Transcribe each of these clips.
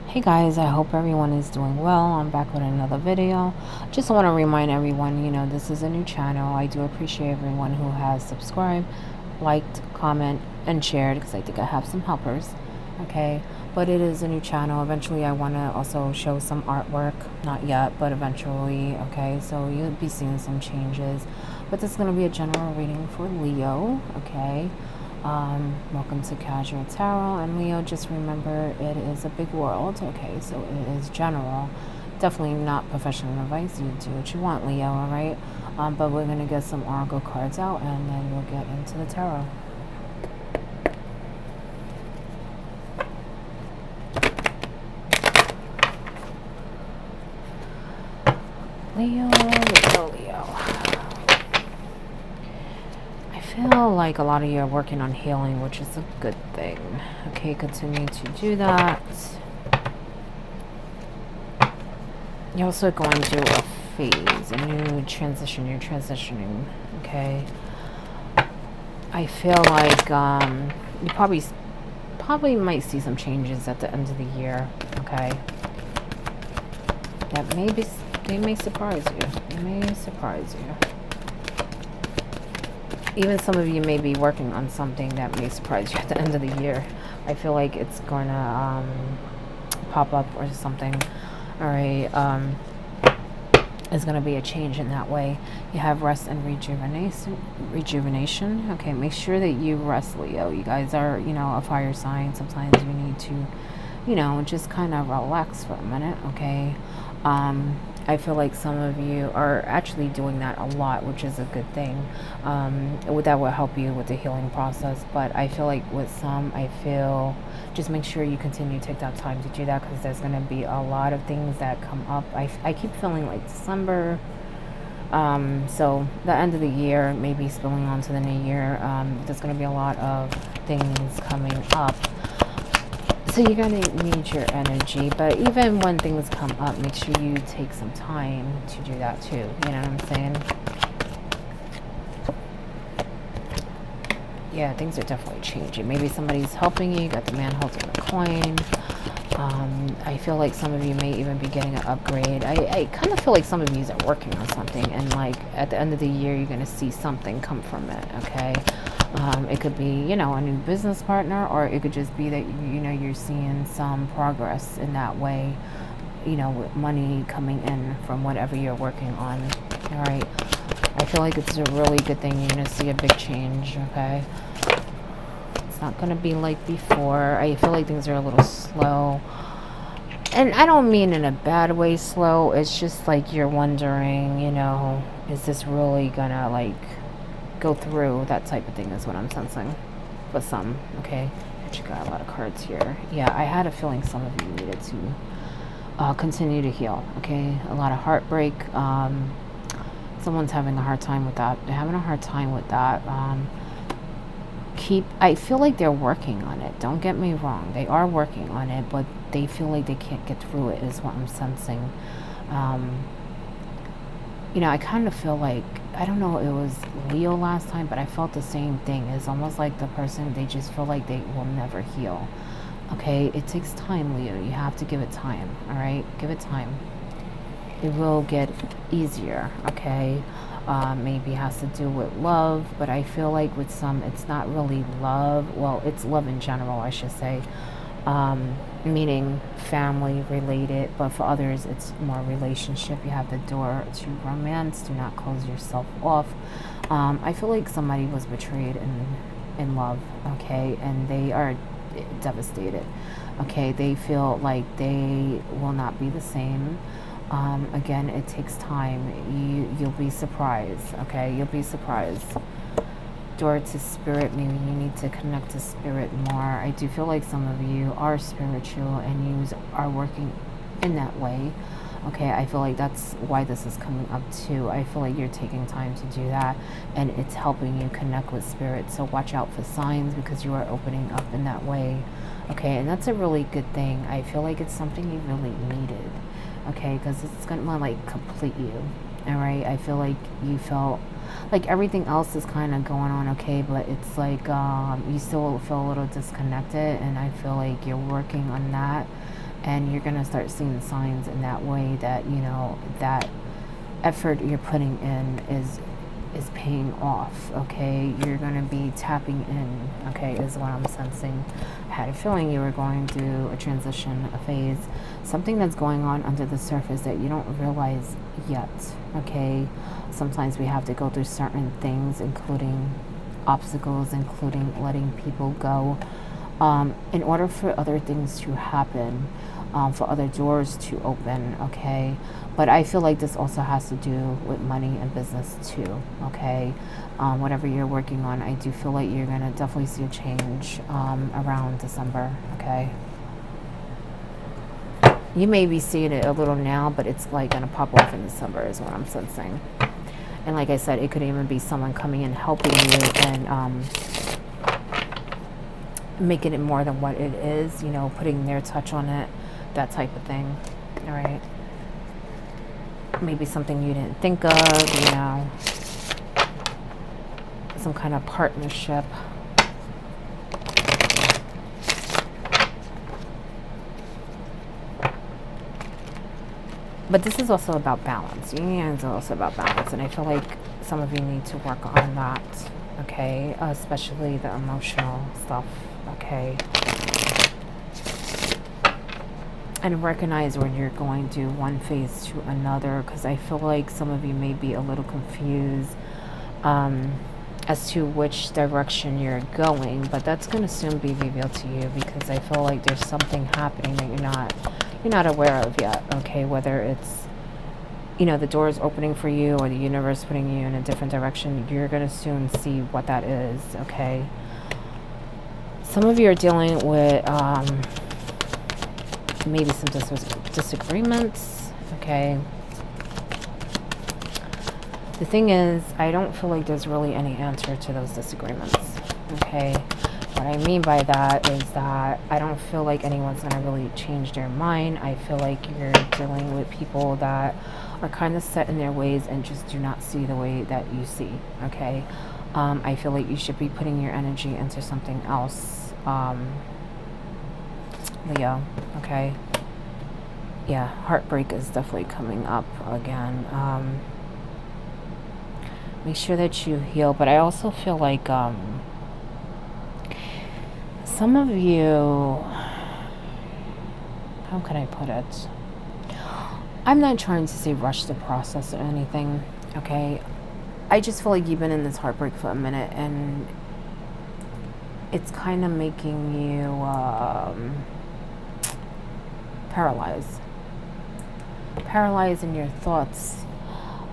Hey guys, I hope everyone is doing well. I'm back with another video. Just want to remind everyone, this is a new channel. I do appreciate everyone who has subscribed, liked, comment, and shared because I think I have some helpers. Okay, but it is a new channel. Eventually, I want to also show some artwork. Not yet, but eventually. Okay, so you'll be seeing some changes. But this is going to be a general reading for Leo. Okay. Welcome to Casual Tarot. And Leo, just remember it is a big world, okay? So it is general. Definitely not professional advice. You do what you want, Leo, all right? But we're going to get some oracle cards out and then we'll get into the tarot. Leo, Leo, Leo. I feel like a lot of you are working on healing, which is a good thing. Okay, continue to do that. You're also going through a phase, a new transition. You're transitioning, okay? I feel like you probably might see some changes at the end of the year, okay? That they may surprise you. They may surprise you. Even some of you may be working on something that may surprise you at the end of the year. I feel like it's going to pop up or something. All right. Is going to be a change in that way. You have rest and rejuvenation. Okay, make sure that you rest, Leo. You guys are, a fire sign. Sometimes you need to, just kind of relax for a minute. Okay. I feel like some of you are actually doing that a lot, which is a good thing. That will help you with the healing process. But I feel like with some, just make sure you continue to take that time to do that because there's going to be a lot of things that come up. I keep feeling like December. So the end of the year, maybe spilling onto the new year, there's going to be a lot of things coming up. So you're going to need your energy, but even when things come up, make sure you take some time to do that too. You know what I'm saying? Yeah, things are definitely changing. Maybe somebody's helping you. You got the man holding the coin. I feel like some of you may even be getting an upgrade. I kind of feel like some of you are working on something, and like at the end of the year, you're going to see something come from it, okay? It could be, a new business partner, or it could just be that, you're seeing some progress in that way, with money coming in from whatever you're working on, all right? I feel like it's a really good thing. You're going to see a big change, okay? It's not going to be like before. I feel like things are a little slow. And I don't mean in a bad way slow. It's just like you're wondering, is this really going to, like, go through? That type of thing is what I'm sensing for some, okay? But you got a lot of cards here. Yeah, I had a feeling some of you needed to continue to heal, okay? A lot of heartbreak. Someone's having a hard time with that. They're having a hard time with that. I feel like they're working on it. Don't get me wrong. They are working on it, but they feel like they can't get through it is what I'm sensing. I kind of feel like, I don't know, it was Leo last time, but I felt the same thing. It's almost like the person, they just feel like they will never heal. Okay, it takes time, Leo. You have to give it time, all right? Give it time. It will get easier, okay? Maybe it has to do with love, but I feel like with some, it's not really love. Well, it's love in general, I should say. Meaning family related, but for others, it's more relationship. You have the door to romance. Do not close yourself off. I feel like somebody was betrayed in love, okay? And they are devastated, okay? They feel like they will not be the same. Again, it takes time. You'll be surprised, okay? You'll be surprised. Door to spirit, maybe you need to connect to spirit more. I do feel like some of you are spiritual and you are working in that way, okay? I feel like that's why this is coming up too. I feel like you're taking time to do that and it's helping you connect with spirit. So watch out for signs because you are opening up in that way, okay? And that's a really good thing. I feel like it's something you really needed, okay? Because it's going to like complete you, all right? I feel like you felt like everything else is kind of going on okay, but it's like you still feel a little disconnected, and I feel like you're working on that and you're going to start seeing signs in that way that, you know, that effort you're putting in is paying off. Okay, you're going to be tapping in. Okay, is what I'm sensing. I had a feeling you were going through a transition, a phase, something that's going on under the surface that you don't realize yet. Okay, sometimes we have to go through certain things, including obstacles, including letting people go, in order for other things to happen, for other doors to open. Okay, but I feel like this also has to do with money and business too. Okay, whatever you're working on, I do feel like you're gonna definitely see a change around December. Okay, you may be seeing it a little now, but it's like gonna pop off in December is what I'm sensing. And like I said, it could even be someone coming in helping you and making it more than what it is, you know, putting their touch on it, that type of thing. All right, maybe something you didn't think of, you know, some kind of partnership. But this is also about balance. Union is also about balance, and I feel like some of you need to work on that. Okay, especially the emotional stuff. Okay, and recognize when you're going to one phase to another, because I feel like some of you may be a little confused as to which direction you're going, but that's going to soon be revealed to you, because I feel like there's something happening that you're not aware of yet. Okay, whether it's, you know, the door is opening for you or the universe putting you in a different direction, you're going to soon see what that is. Okay, some of you are dealing with maybe some disagreements. Okay, the thing is, I don't feel like there's really any answer to those disagreements. Okay, what I mean by that is that I don't feel like anyone's going to really change their mind. I feel like you're dealing with people that are kind of set in their ways and just do not see the way that you see. Okay, I feel like you should be putting your energy into something else, Leo. Okay, yeah, heartbreak is definitely coming up again. Make sure that you heal, but I also feel like some of you, how can I put it? I'm not trying to say rush the process or anything, okay? I just feel like you've been in this heartbreak for a minute, and it's kind of making you paralyzed in your thoughts,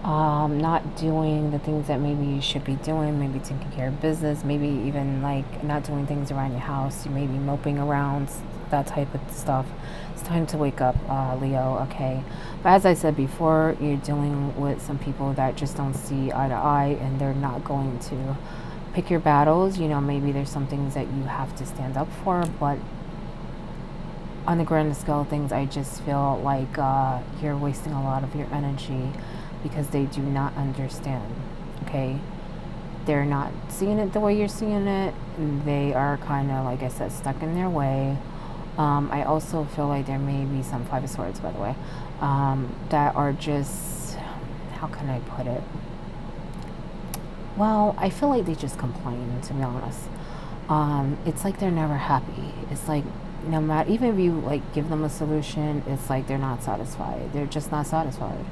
not doing the things that maybe you should be doing, maybe taking care of business, maybe even like not doing things around your house. You may be moping around, that type of stuff. It's time to wake up, Leo. Okay, but as I said before, you're dealing with some people that just don't see eye to eye, and they're not going to pick your battles. You know, maybe there's some things that you have to stand up for, but on the grand scale of things, I just feel like you're wasting a lot of your energy because they do not understand. Okay, they're not seeing it the way you're seeing it. They are kind of, like I said, stuck in their way. I also feel like there may be some Five of Swords, by the way, that are just, how can I put it? Well, I feel like they just complain, to be honest. It's like they're never happy. It's like, no matter, even if you like give them a solution, it's like they're not satisfied. They're just not satisfied.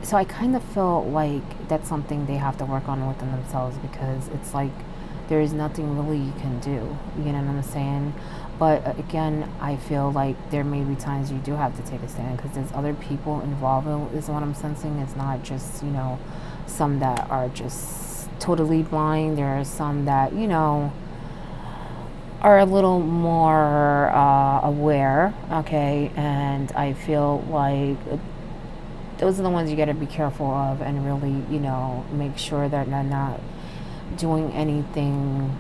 So I kind of feel like that's something they have to work on within themselves, because it's like there is nothing really you can do. You know what I'm saying? But again, I feel like there may be times you do have to take a stand, because there's other people involved, is what I'm sensing. It's not just, you know, some that are just totally blind. There are some that, you know, are a little more aware. Okay, and I feel like those are the ones you got to be careful of, and really, you know, make sure that they're not doing anything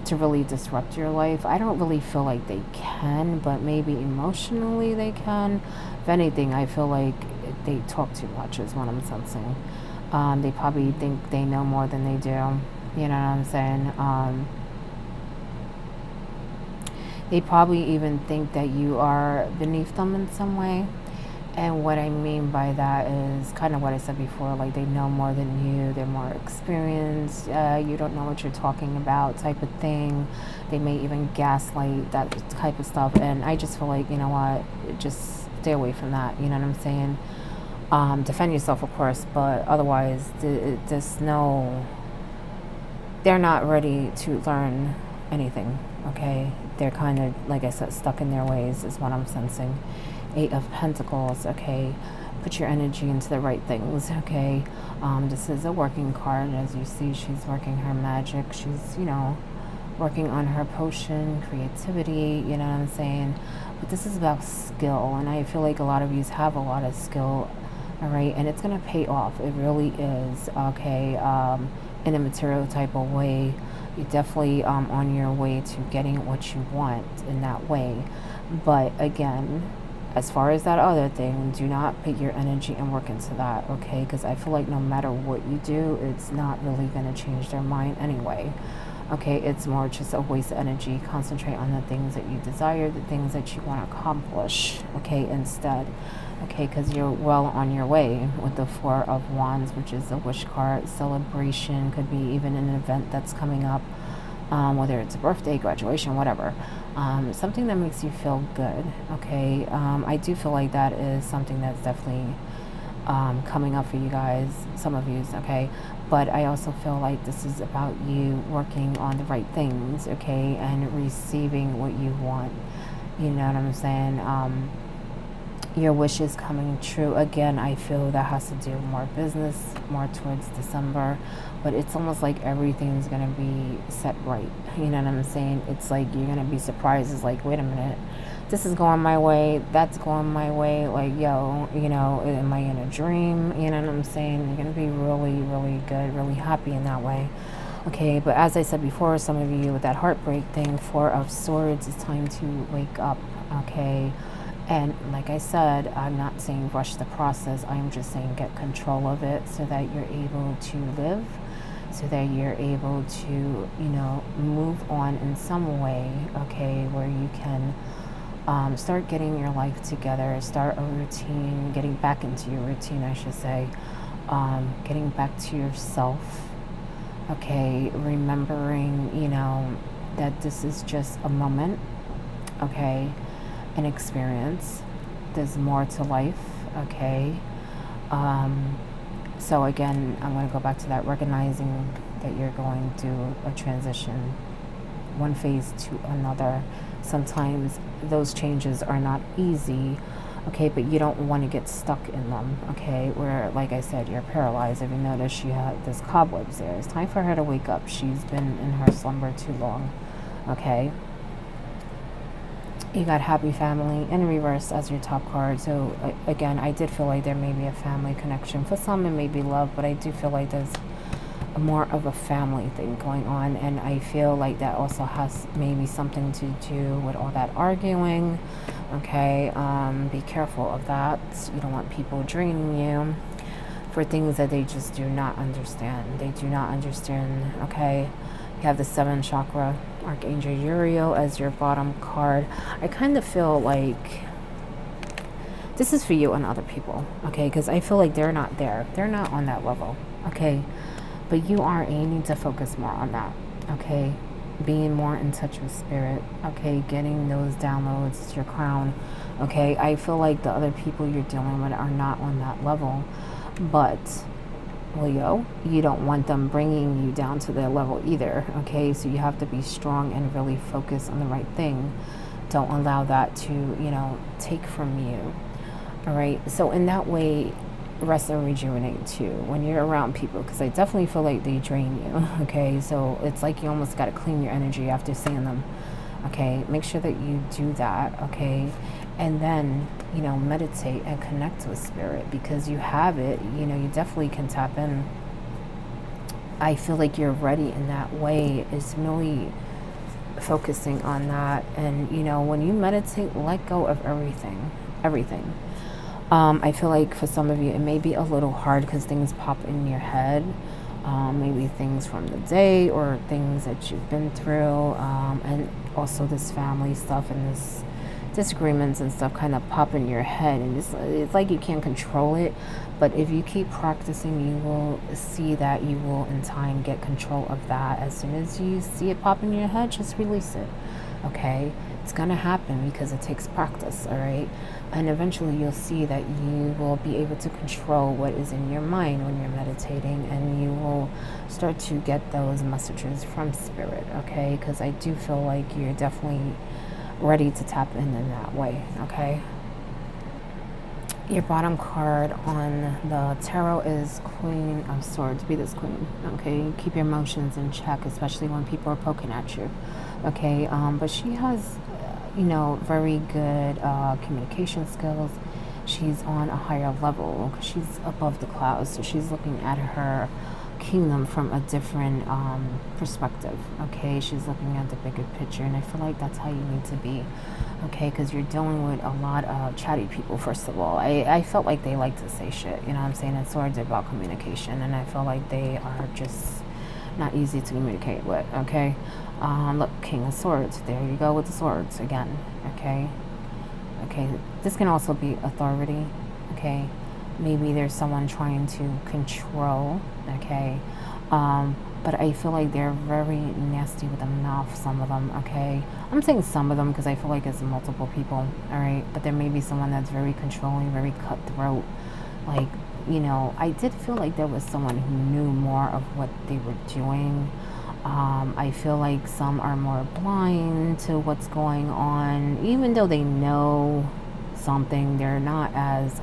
to really disrupt your life. I don't really feel like they can, but maybe emotionally they can. If anything, I feel like they talk too much is what I'm sensing. They probably think they know more than they do. You know what I'm saying? They probably even think that you are beneath them in some way. And what I mean by that is kind of what I said before, like they know more than you, they're more experienced, you don't know what you're talking about type of thing. They may even gaslight, that type of stuff. And I just feel like, you know what, just stay away from that, you know what I'm saying? Defend yourself, of course, but otherwise, just know they're not ready to learn anything, okay? They're kind of, like I said, stuck in their ways, is what I'm sensing. Eight of Pentacles, okay? Put your energy into the right things, okay? This is a working card. As you see, she's working her magic. She's, working on her potion, creativity, you know what I'm saying? But this is about skill, and I feel like a lot of you have a lot of skill, all right? And it's going to pay off. It really is, okay? In a material type of way. You're definitely on your way to getting what you want in that way. But again, as far as that other thing, do not put your energy and work into that, okay? Because I feel like no matter what you do, it's not really going to change their mind anyway. Okay, it's more just a waste of energy. Concentrate on the things that you desire, the things that you want to accomplish, okay, instead. Okay, because you're well on your way with the Four of Wands, which is a wish card. Celebration could be even an event that's coming up, whether it's a birthday, graduation, whatever. Something that makes you feel good, okay? I do feel like that is something that's definitely coming up for you guys, some of yous, okay? But I also feel like this is about you working on the right things, okay? And receiving what you want, you know what I'm saying? Your wishes coming true. Again, I feel that has to do more business, more towards December, but it's almost like everything's gonna be set right. You know what I'm saying? It's like you're gonna be surprised. It's like, wait a minute, this is going my way, that's going my way. Like, yo, am I in a dream? You know what I'm saying? You're gonna be really, really good, really happy in that way. Okay, but as I said before, some of you with that heartbreak thing, Four of Swords, it's time to wake up, okay? And like I said, I'm not saying rush the process. I'm just saying get control of it so that you're able to live, so that you're able to, move on in some way, okay, where you can start getting your life together, start a routine, getting back into your routine, I should say, getting back to yourself, okay, remembering, that this is just a moment, okay, an experience. There's more to life, okay? So again, I'm going to go back to that, recognizing that you're going through a transition, one phase to another. Sometimes those changes are not easy, okay, but you don't want to get stuck in them, okay, where, like I said, you're paralyzed. If you notice, she had this cobwebs there. It's time for her to wake up. She's been in her slumber too long, okay? You got happy family in reverse as your top card. So again, I did feel like there may be a family connection. For some, it may be love, but I do feel like there's more of a family thing going on, and I feel like that also has maybe something to do with all that arguing, okay? Be careful of that. You don't want people draining you for things that they just do not understand. They do not understand, okay? You have the 7th chakra, Archangel Uriel as your bottom card. I kind of feel like this is for you and other people, okay? Because I feel like they're not there. They're not on that level, okay? But you are aiming to focus more on that, okay? Being more in touch with spirit, okay? Getting those downloads, your crown, okay? I feel like the other people you're dealing with are not on that level, but Leo, you don't want them bringing you down to their level either, okay? So you have to be strong and really focus on the right thing. Don't allow that to, take from you, all right? So in that way, rest and rejuvenate too when you're around people, because I definitely feel like they drain you, okay? So it's like you almost got to clean your energy after seeing them, okay? Make sure that you do that, okay? And then, meditate and connect with spirit, because you have it, you definitely can tap in. I feel like you're ready in that way. It's really focusing on that. And, when you meditate, let go of everything. I feel like for some of you, it may be a little hard because things pop in your head. Maybe things from the day or things that you've been through. And also this family stuff and this disagreements and stuff kind of pop in your head, and it's like you can't control it, but if you keep practicing, you will see that you will in time get control of that. As soon as you see it pop in your head, just release it. Okay, it's gonna happen because it takes practice. All right, and eventually you'll see that you will be able to control what is in your mind when you're meditating, and you will start to get those messages from spirit. Okay, because I do feel like you're definitely ready to tap in that way. Okay, your bottom card on the tarot is Queen of Swords. Be this queen. Okay, keep your emotions in check, especially when people are poking at you. Okay, but she has very good communication skills. She's on a higher level. She's above the clouds, so she's looking at her kingdom from a different perspective. Okay, she's looking at the bigger picture, and I feel like that's how you need to be. Okay, because you're dealing with a lot of chatty people. First of all, I felt like they like to say shit, you know what I'm saying? And swords are about communication, and I feel like they are just not easy to communicate with. Okay, look, King of Swords, there you go with the swords again. Okay, this can also be authority. Okay, maybe there's someone trying to control. Okay, but I feel like they're very nasty with the mouth, some of them. Okay, I'm saying some of them because I feel like it's multiple people. All right, but there may be someone that's very controlling, very cutthroat. Like, I did feel like there was someone who knew more of what they were doing. I feel like some are more blind to what's going on. Even though they know something, they're not as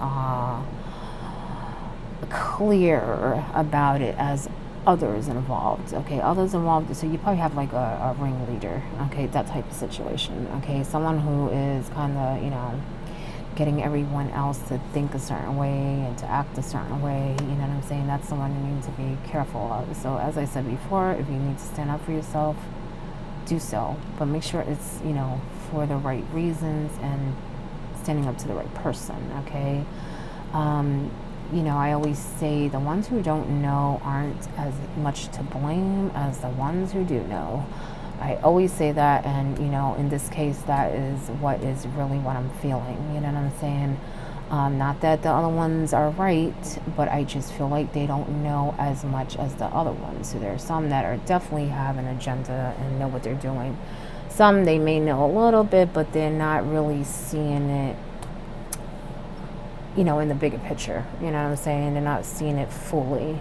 clear about it as others involved. Okay, others involved, so you probably have like a ringleader. Okay, that type of situation. Okay, someone who is kind of, getting everyone else to think a certain way and to act a certain way. You know what I'm saying? That's someone you need to be careful of. So as I said before, if you need to stand up for yourself, do so, but make sure it's for the right reasons and standing up to the right person. Okay, I always say the ones who don't know aren't as much to blame as the ones who do know. I always say that, and in this case, that is what is really what I'm feeling. You know what I'm saying? Not that the other ones are right, but I just feel like they don't know as much as the other ones. So there are some that are definitely have an agenda and know what they're doing. Some they may know a little bit, but they're not really seeing it, in the bigger picture. You know what I'm saying? They're not seeing it fully.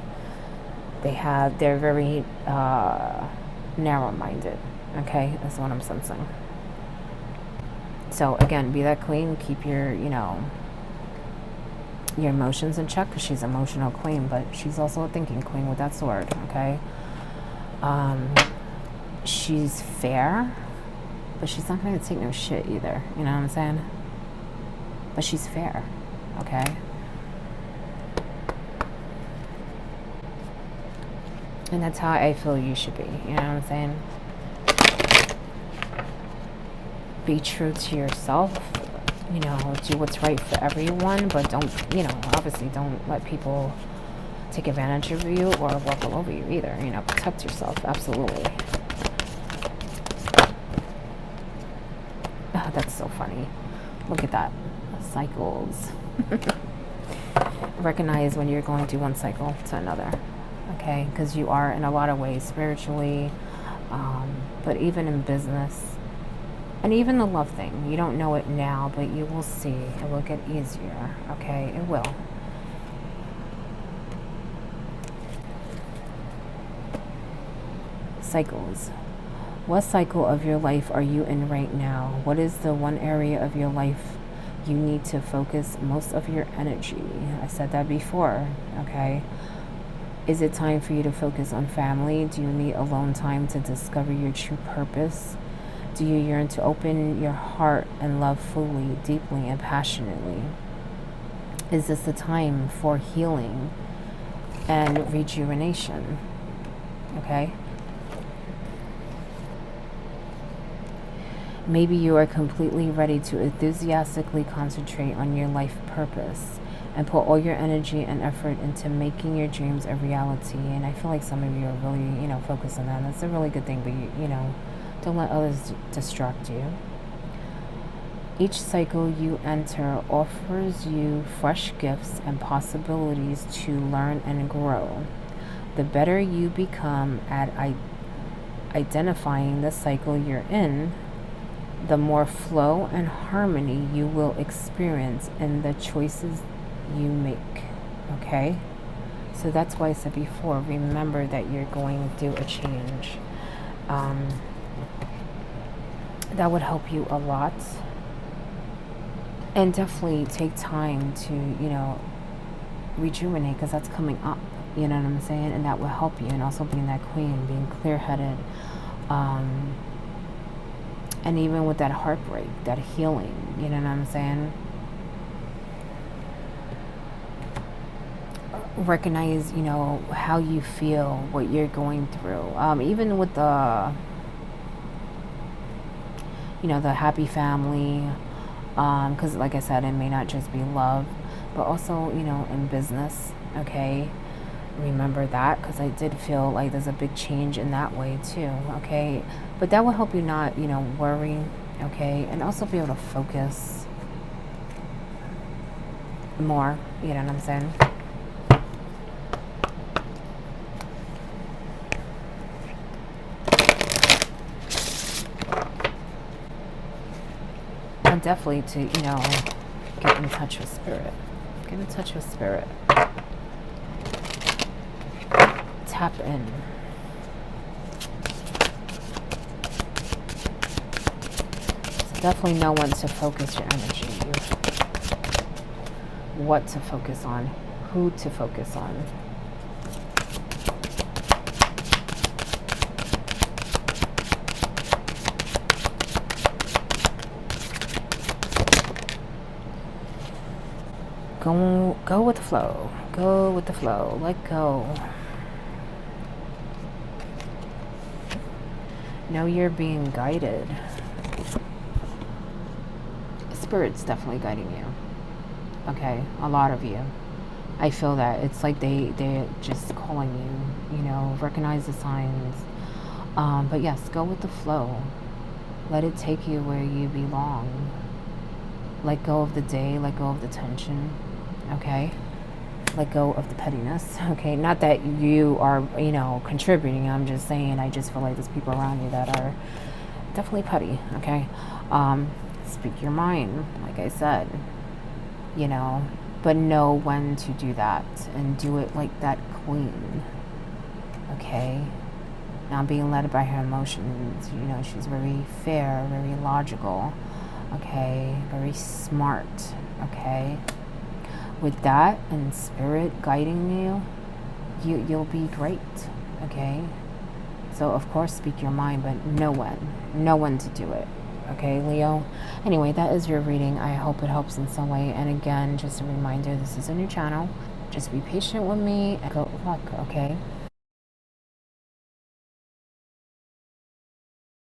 They're very narrow-minded. Okay, that's what I'm sensing. So again, be that queen. Keep your emotions in check, because she's an emotional queen, but she's also a thinking queen with that sword. Okay, she's fair, but she's not going to take no shit either. You know what I'm saying? But she's fair. Okay. And that's how I feel you should be. You know what I'm saying? Be true to yourself. Do what's right for everyone, but don't, obviously don't let people take advantage of you or walk all over you either. Protect yourself. Absolutely. Oh, that's so funny. Look at that. Cycles. Recognize when you're going through one cycle to another. Okay, because you are in a lot of ways spiritually, but even in business and even the love thing, you don't know it now, but you will see. It will get easier. Okay, it will. Cycles. What cycle of your life are you in right now? What is the one area of your life you need to focus most of your energy? I said that before. Okay. Is it time for you to focus on family? Do you need alone time to discover your true purpose? Do you yearn to open your heart and love fully, deeply, and passionately? Is this the time for healing and rejuvenation? Okay. Maybe you are completely ready to enthusiastically concentrate on your life purpose and put all your energy and effort into making your dreams a reality. And I feel like some of you are really, focused on that. That's a really good thing, but Don't let others distract you. Each cycle you enter offers you fresh gifts and possibilities to learn and grow. The better you become at identifying the cycle you're in, the more flow and harmony you will experience in the choices you make. Okay? So that's why I said before, remember that you're going through a change. That would help you a lot. And definitely take time to, rejuvenate, because that's coming up. You know what I'm saying? And that will help you. And also being that queen, being clear-headed. And even with that heartbreak, that healing, you know what I'm saying? Recognize, how you feel, what you're going through. Even with the, the happy family, because like I said, it may not just be love, but also, in business, okay? Remember that, because I did feel like there's a big change in that way too, okay? But that will help you not, worry, okay? And also be able to focus more, you know what I'm saying? And definitely to, get in touch with spirit. Get in touch with spirit. Tap in. So definitely know when to focus your energy. What to focus on. Who to focus on. Go with the flow. Go with the flow. Let go. Know you're being guided. Spirit's definitely guiding you. Okay, a lot of you. I feel that it's like they're just calling you. Recognize the signs. But yes, go with the flow. Let it take you where you belong. Let go of the day. Let go of the tension. Okay? Let go of the pettiness. Okay? Not that you are, contributing. I'm just saying, I just feel like there's people around you that are definitely petty. Okay? Speak your mind, like I said. But know when to do that. And do it like that queen. Okay? Not being led by her emotions. She's very fair, very logical. Okay? Very smart. Okay? With that and spirit guiding you'll be great. Okay? So of course speak your mind, but know when to do it. Okay, Leo? Anyway, that is your reading. I hope it helps in some way. And again, just a reminder, this is a new channel. Just be patient with me and good luck, okay?